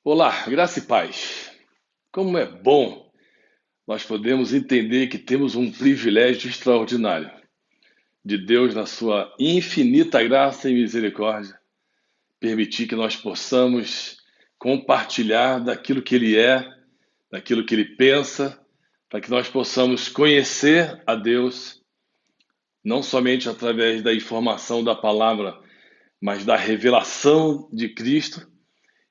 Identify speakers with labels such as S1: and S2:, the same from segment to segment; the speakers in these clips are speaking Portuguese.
S1: Olá, graça e paz. Como é bom nós podemos entender que temos um privilégio extraordinário de Deus, na sua infinita graça e misericórdia, permitir que nós possamos compartilhar daquilo que Ele é, daquilo que Ele pensa, para que nós possamos conhecer a Deus, não somente através da informação da palavra, mas da revelação de Cristo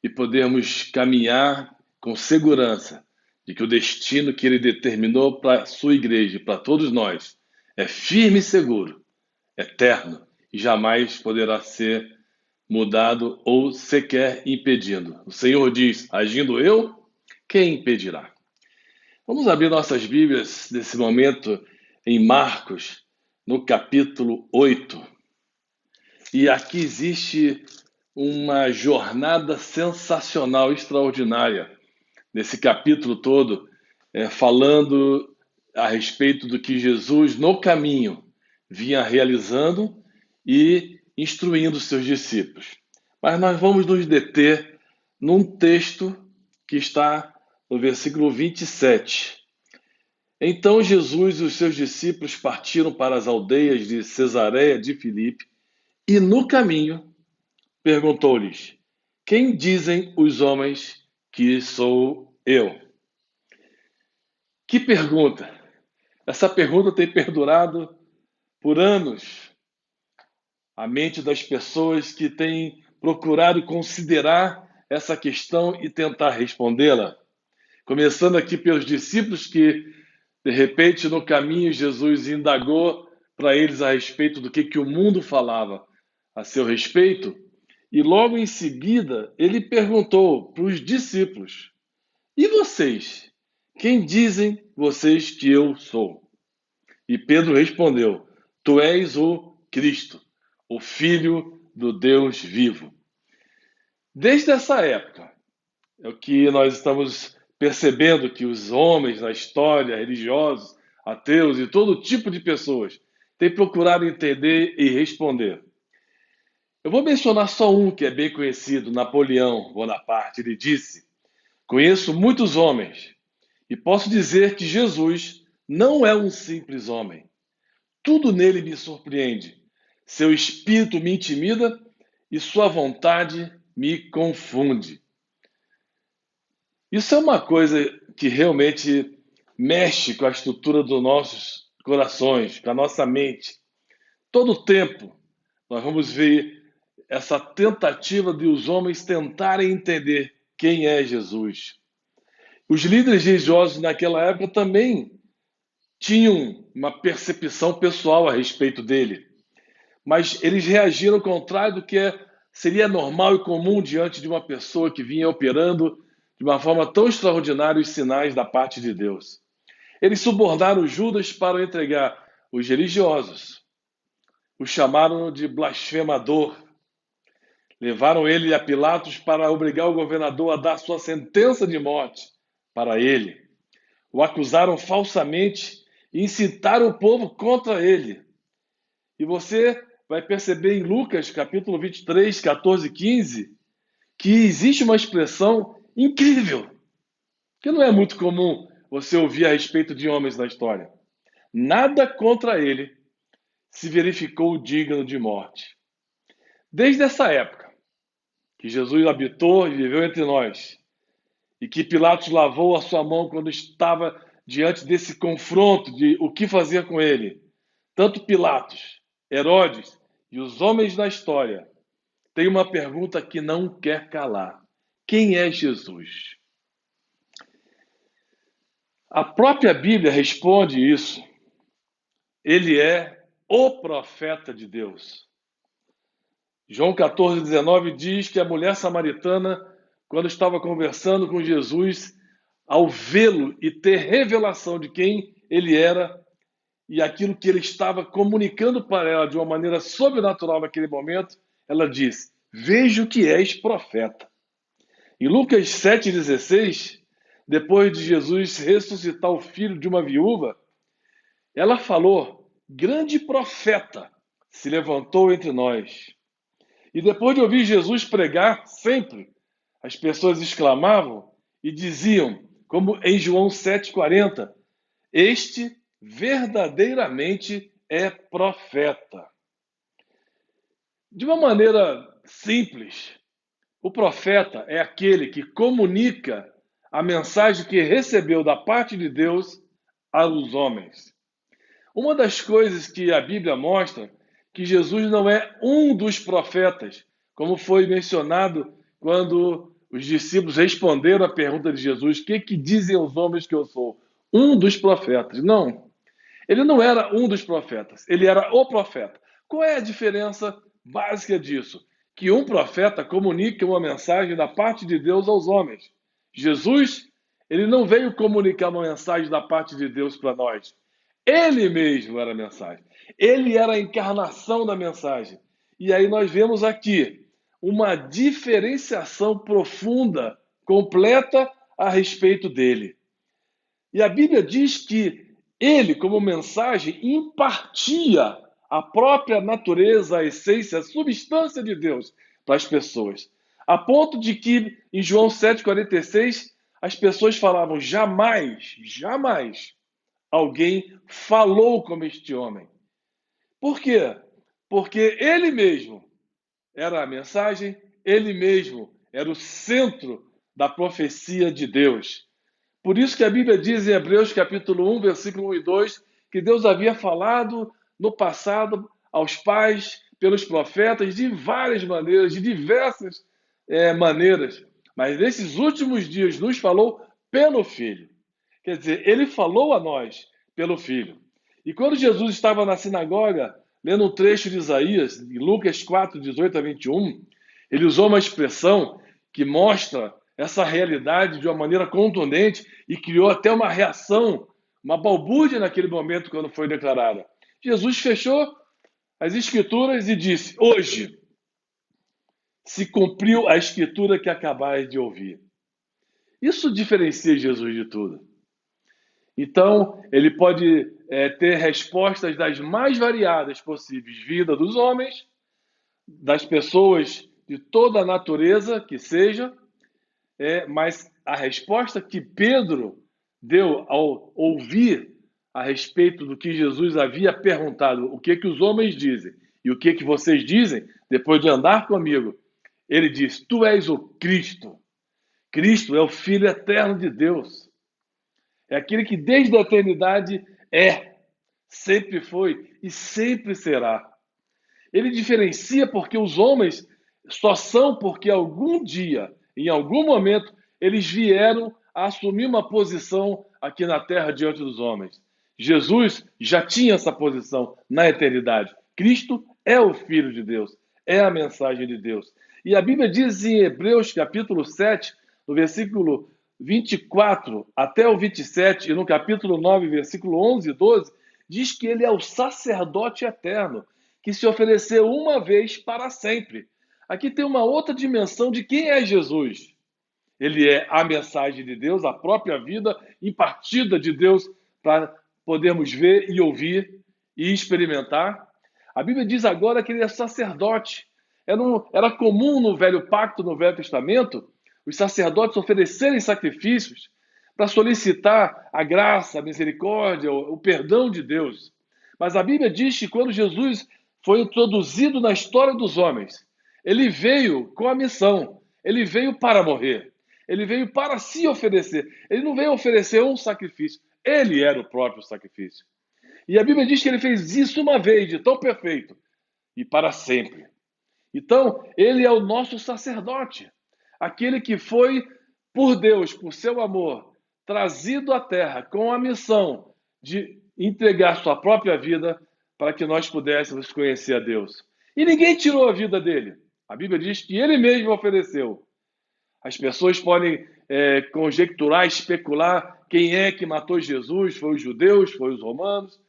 S1: e podermos caminhar com segurança de que o destino que Ele determinou para a sua igreja, para todos nós, é firme e seguro, eterno e jamais poderá ser mudado ou sequer impedido. O Senhor diz: agindo eu, quem impedirá? Vamos abrir nossas Bíblias nesse momento em Marcos, no capítulo 8. E aqui existe uma jornada sensacional, extraordinária, nesse capítulo todo, falando a respeito do que Jesus, no caminho, vinha realizando e instruindo seus discípulos. Mas nós vamos nos deter num texto que está no versículo 27. Então Jesus e os seus discípulos partiram para as aldeias de Cesareia de Filipe e, no caminho, perguntou-lhes: quem dizem os homens que sou eu? Que pergunta! Essa pergunta tem perdurado por anos a mente das pessoas que têm procurado considerar essa questão e tentar respondê-la. Começando aqui pelos discípulos que, de repente, no caminho, Jesus indagou para eles a respeito do que o mundo falava a seu respeito. E logo em seguida, ele perguntou para os discípulos: e vocês? Quem dizem vocês que eu sou? E Pedro respondeu: tu és o Cristo, o Filho do Deus vivo. Desde essa época, é o que nós estamos percebendo que os homens na história, religiosos, ateus e todo tipo de pessoas têm procurado entender e responder. Eu vou mencionar só um que é bem conhecido, Napoleão Bonaparte. Ele disse: conheço muitos homens e posso dizer que Jesus não é um simples homem. Tudo nele me surpreende. Seu espírito me intimida e sua vontade me confunde. Isso é uma coisa que realmente mexe com a estrutura dos nossos corações, com a nossa mente. Todo o tempo nós vamos ver essa tentativa de os homens tentarem entender quem é Jesus. Os líderes religiosos naquela época também tinham uma percepção pessoal a respeito dele, mas eles reagiram ao contrário do que seria normal e comum diante de uma pessoa que vinha operando de uma forma tão extraordinária os sinais da parte de Deus. Eles subornaram Judas para entregar os religiosos, o chamaram de blasfemador, levaram ele a Pilatos para obrigar o governador a dar sua sentença de morte para ele. O acusaram falsamente e incitaram o povo contra ele. E você vai perceber em Lucas, capítulo 23, 14 e 15, que existe uma expressão incrível, que não é muito comum você ouvir a respeito de homens na história. Nada contra ele se verificou digno de morte. Desde essa época, que Jesus habitou e viveu entre nós, e que Pilatos lavou a sua mão quando estava diante desse confronto de o que fazer com ele, tanto Pilatos, Herodes e os homens da história têm uma pergunta que não quer calar: quem é Jesus? A própria Bíblia responde isso. Ele é o profeta de Deus. João 14,19 diz que a mulher samaritana, quando estava conversando com Jesus, ao vê-lo e ter revelação de quem ele era e aquilo que ele estava comunicando para ela de uma maneira sobrenatural naquele momento, ela disse: vejo que és profeta. Em Lucas 7,16, depois de Jesus ressuscitar o filho de uma viúva, ela falou: grande profeta se levantou entre nós. E depois de ouvir Jesus pregar sempre As pessoas exclamavam e diziam, como em João 7,40, este verdadeiramente é profeta. De uma maneira simples, o profeta é aquele que comunica a mensagem que recebeu da parte de Deus aos homens. Uma das coisas que a Bíblia mostra que Jesus não é um dos profetas, como foi mencionado quando os discípulos responderam à pergunta de Jesus: o que dizem os homens que eu sou? Um dos profetas. Não, ele não era um dos profetas, ele era o profeta. Qual é a diferença básica disso? Que um profeta comunica uma mensagem da parte de Deus aos homens. Jesus, ele não veio comunicar uma mensagem da parte de Deus para nós. Ele mesmo era a mensagem. Ele era a encarnação da mensagem. E aí nós vemos aqui uma diferenciação profunda, completa a respeito dele. E a Bíblia diz que ele, como mensagem, impartia a própria natureza, a essência, a substância de Deus para as pessoas. A ponto de que, em João 7,46, as pessoas falavam: jamais, jamais alguém falou como este homem. Por quê? Porque ele mesmo era a mensagem, ele mesmo era o centro da profecia de Deus. Por isso que a Bíblia diz em Hebreus capítulo 1, versículo 1 e 2, que Deus havia falado no passado aos pais, pelos profetas, de várias maneiras, de diversas maneiras. Mas nesses últimos dias nos falou pelo Filho. Quer dizer, ele falou a nós pelo Filho. E quando Jesus estava na sinagoga, lendo um trecho de Isaías, em Lucas 4, 18 a 21, ele usou uma expressão que mostra essa realidade de uma maneira contundente e criou até uma reação, uma balbúrdia naquele momento quando foi declarada. Jesus fechou as Escrituras e disse: hoje se cumpriu a Escritura que acabais de ouvir. Isso diferencia Jesus de tudo. Então, ele pode ter respostas das mais variadas possíveis, vinda dos homens, das pessoas de toda a natureza que seja, mas a resposta que Pedro deu ao ouvir a respeito do que Jesus havia perguntado, o que os homens dizem e o que vocês dizem, depois de andar comigo, ele diz: tu és o Cristo. Cristo é o Filho eterno de Deus. É aquele que desde a eternidade sempre foi e sempre será. Ele diferencia porque os homens só são porque algum dia, em algum momento, eles vieram a assumir uma posição aqui na terra diante dos homens. Jesus já tinha essa posição na eternidade. Cristo é o Filho de Deus, é a mensagem de Deus. E a Bíblia diz em Hebreus capítulo 7, no versículo 24 até o 27, e no capítulo 9, versículo 11 e 12, diz que ele é o sacerdote eterno, que se ofereceu uma vez para sempre. Aqui tem uma outra dimensão de quem é Jesus. Ele é a mensagem de Deus, a própria vida impartida de Deus para podermos ver e ouvir e experimentar. A Bíblia diz agora que ele é sacerdote. Era comum no Velho Pacto, no Velho Testamento, os sacerdotes oferecerem sacrifícios para solicitar a graça, a misericórdia, o perdão de Deus. Mas a Bíblia diz que quando Jesus foi introduzido na história dos homens, ele veio com a missão, ele veio para morrer, ele veio para se oferecer. Ele não veio oferecer um sacrifício, ele era o próprio sacrifício. E a Bíblia diz que ele fez isso uma vez, de tão perfeito, e para sempre. Então, ele é o nosso sacerdote, aquele que foi, por Deus, por seu amor, trazido à terra com a missão de entregar sua própria vida para que nós pudéssemos conhecer a Deus. E ninguém tirou a vida dele. A Bíblia diz que ele mesmo ofereceu. As pessoas podem conjecturar, especular quem é que matou Jesus, foi os judeus, foi os romanos.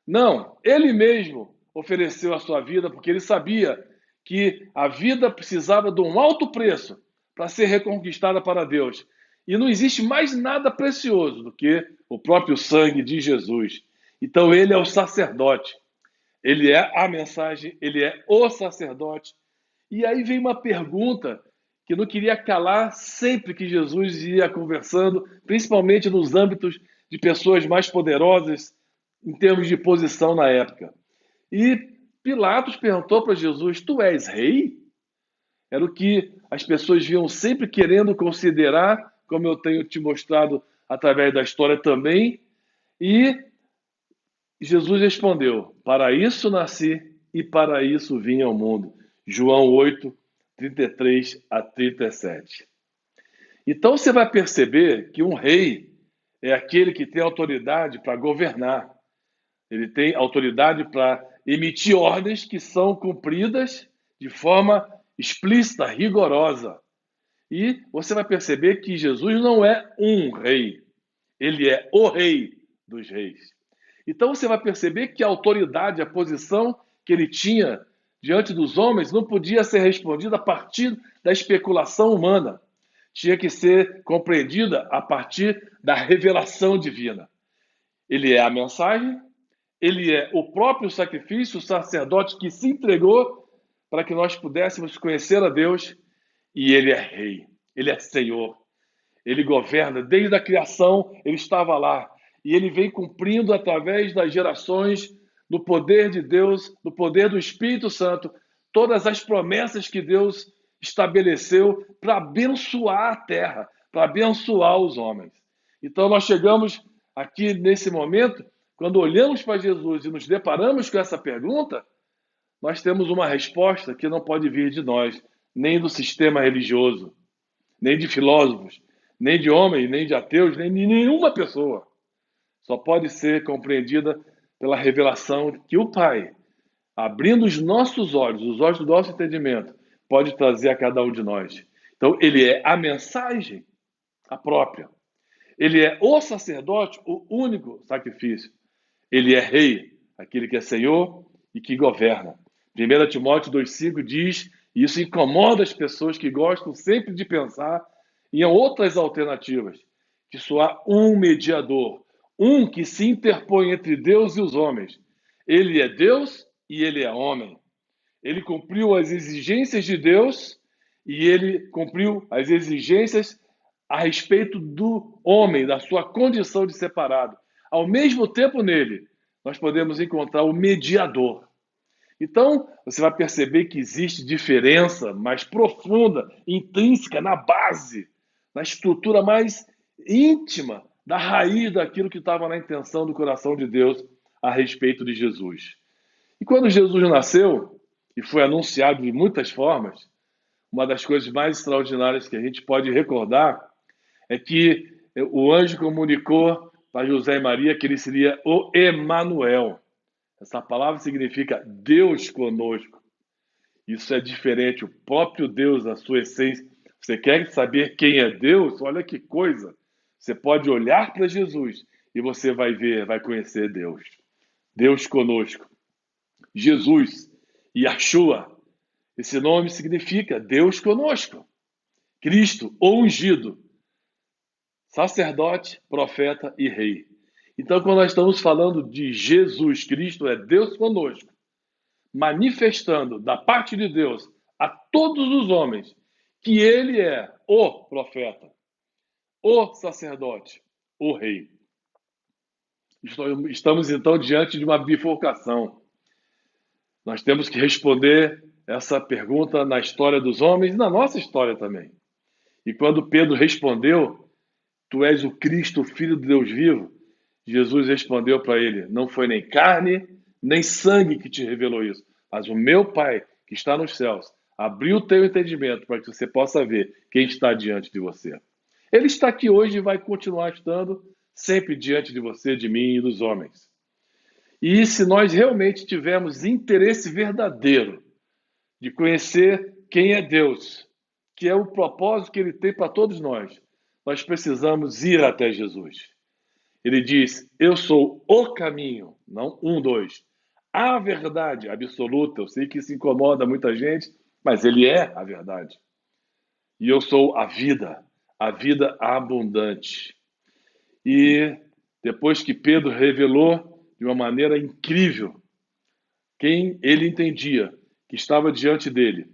S1: Não, ele mesmo ofereceu a sua vida porque ele sabia que a vida precisava de um alto preço para ser reconquistada para Deus. E não existe mais nada precioso do que o próprio sangue de Jesus. Então ele é o sacerdote, ele é a mensagem, ele é o sacerdote. E aí vem uma pergunta que não queria calar sempre que Jesus ia conversando, principalmente nos âmbitos de pessoas mais poderosas em termos de posição na época. E Pilatos perguntou para Jesus: Tu és rei? Era o que as pessoas vinham sempre querendo considerar, como eu tenho te mostrado através da história também. E Jesus respondeu: Para isso nasci e para isso vim ao mundo. João 8, 33 a 37. Então você vai perceber que um rei é aquele que tem autoridade para governar. Ele tem autoridade para emitir ordens que são cumpridas de forma explícita, rigorosa. E você vai perceber que Jesus não é um rei, ele é o rei dos reis. Então você vai perceber que a autoridade, a posição que ele tinha diante dos homens não podia ser respondida a partir da especulação humana. Tinha que ser compreendida a partir da revelação divina. Ele é a mensagem, ele é o próprio sacrifício, o sacerdote que se entregou para que nós pudéssemos conhecer a Deus, e ele é rei, ele é Senhor, ele governa desde a criação, ele estava lá, e ele vem cumprindo através das gerações, no poder de Deus, no poder do Espírito Santo, todas as promessas que Deus estabeleceu para abençoar a terra, para abençoar os homens. Então nós chegamos aqui nesse momento, quando olhamos para Jesus e nos deparamos com essa pergunta, nós temos uma resposta que não pode vir de nós, nem do sistema religioso, nem de filósofos, nem de homens, nem de ateus, nem de nenhuma pessoa. Só pode ser compreendida pela revelação que o Pai, abrindo os nossos olhos, os olhos do nosso entendimento, pode trazer a cada um de nós. Então, ele é a mensagem, a própria. Ele é o sacerdote, o único sacrifício. Ele é rei, aquele que é Senhor e que governa. 1 Timóteo 2,5 diz, e isso incomoda as pessoas que gostam sempre de pensar em outras alternativas, que só há um mediador, um que se interpõe entre Deus e os homens. Ele é Deus e ele é homem. Ele cumpriu as exigências de Deus e ele cumpriu as exigências a respeito do homem, da sua condição de separado. Ao mesmo tempo nele, nós podemos encontrar o mediador. Então, você vai perceber que existe diferença mais profunda, intrínseca, na base, na estrutura mais íntima da raiz daquilo que estava na intenção do coração de Deus a respeito de Jesus. E quando Jesus nasceu, e foi anunciado de muitas formas, uma das coisas mais extraordinárias que a gente pode recordar é que o anjo comunicou para José e Maria que ele seria o Emanuel. Essa palavra significa Deus conosco. Isso é diferente, o próprio Deus, a sua essência. Você quer saber quem é Deus? Olha que coisa. Você pode olhar para Jesus e você vai ver, vai conhecer Deus. Deus conosco. Jesus, Yahshua. Esse nome significa Deus conosco. Cristo, o ungido. Sacerdote, profeta e rei. Então, quando nós estamos falando de Jesus Cristo, é Deus conosco, manifestando da parte de Deus a todos os homens que ele é o profeta, o sacerdote, o rei. Estamos então diante de uma bifurcação. Nós temos que responder essa pergunta na história dos homens e na nossa história também. E quando Pedro respondeu, tu és o Cristo, o Filho de Deus vivo, Jesus respondeu para ele, não foi nem carne, nem sangue que te revelou isso, mas o meu Pai, que está nos céus, abriu o teu entendimento para que você possa ver quem está diante de você. Ele está aqui hoje e vai continuar estando sempre diante de você, de mim e dos homens. E se nós realmente tivermos interesse verdadeiro de conhecer quem é Deus, que é o propósito que ele tem para todos nós, nós precisamos ir até Jesus. Ele diz, eu sou o caminho, não um, dois. A verdade absoluta, eu sei que isso incomoda muita gente, mas ele é a verdade. E eu sou a vida abundante. E depois que Pedro revelou de uma maneira incrível quem ele entendia que estava diante dele,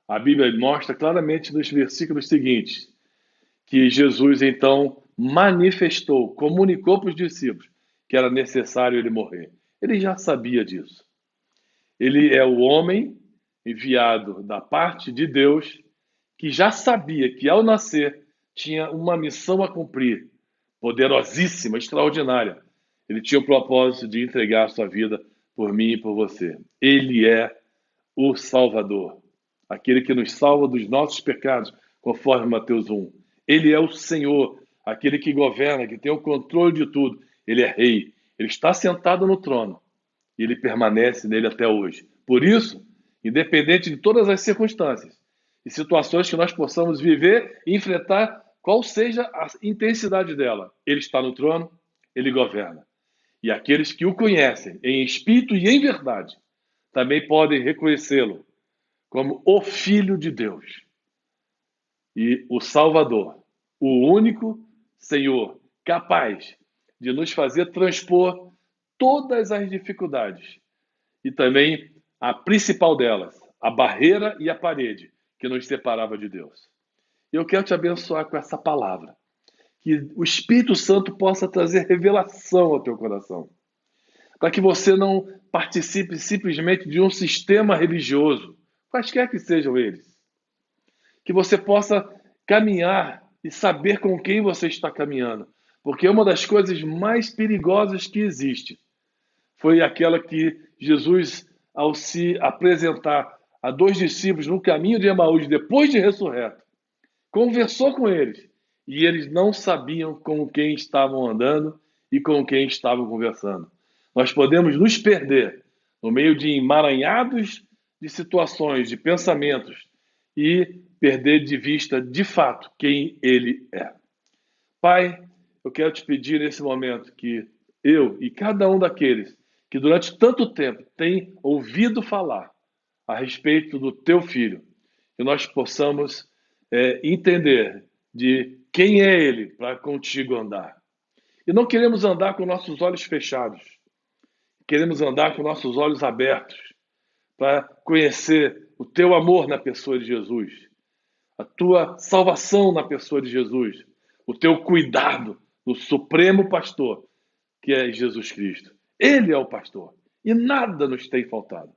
S1: A Bíblia mostra claramente nos versículos seguintes que Jesus então manifestou, comunicou para os discípulos que era necessário ele morrer. Ele já sabia disso. Ele é o homem enviado da parte de Deus que já sabia que ao nascer tinha uma missão a cumprir, poderosíssima, extraordinária. Ele tinha o propósito de entregar a sua vida por mim e por você. Ele é o Salvador, aquele que nos salva dos nossos pecados, conforme Mateus 1. Ele é o Senhor, aquele que governa, que tem o controle de tudo. Ele é rei. Ele está sentado no trono e ele permanece nele até hoje. Por isso, independente de todas as circunstâncias e situações que nós possamos viver e enfrentar, qual seja a intensidade dela, ele está no trono, ele governa. E aqueles que o conhecem em espírito e em verdade também podem reconhecê-lo como o Filho de Deus e o Salvador, o único Senhor capaz de nos fazer transpor todas as dificuldades e também a principal delas, a barreira e a parede que nos separava de Deus. Eu quero te abençoar com essa palavra, que o Espírito Santo possa trazer revelação ao teu coração, para que você não participe simplesmente de um sistema religioso, quaisquer que sejam eles, que você possa caminhar e saber com quem você está caminhando, porque uma das coisas mais perigosas que existe foi aquela que Jesus, ao se apresentar a dois discípulos no caminho de Emaús, depois de ressurreto, conversou com eles e eles não sabiam com quem estavam andando e com quem estavam conversando. Nós podemos nos perder no meio de emaranhados de situações, de pensamentos e perder de vista, de fato, quem Ele é. Pai, eu quero te pedir nesse momento que eu e cada um daqueles que durante tanto tempo tem ouvido falar a respeito do teu filho, que nós possamos entender de quem é ele para contigo andar. E não queremos andar com nossos olhos fechados, queremos andar com nossos olhos abertos para conhecer o teu amor na pessoa de Jesus, a tua salvação na pessoa de Jesus, o teu cuidado no supremo pastor, que é Jesus Cristo. Ele é o pastor e nada nos tem faltado.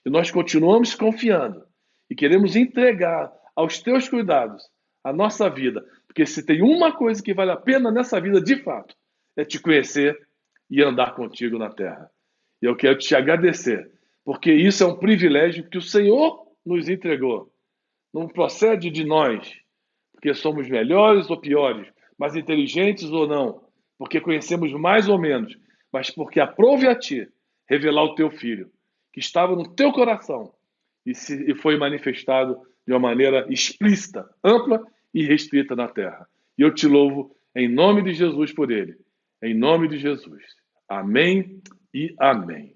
S1: E nós continuamos confiando e queremos entregar aos teus cuidados a nossa vida, porque se tem uma coisa que vale a pena nessa vida de fato, é te conhecer e andar contigo na terra. E eu quero te agradecer, porque isso é um privilégio que o Senhor nos entregou. Não procede de nós, porque somos melhores ou piores, mais inteligentes ou não, porque conhecemos mais ou menos, mas porque aprove a ti revelar o teu filho, que estava no teu coração e foi manifestado de uma maneira explícita, ampla e restrita na terra. E eu te louvo em nome de Jesus por ele. Em nome de Jesus. Amém e amém.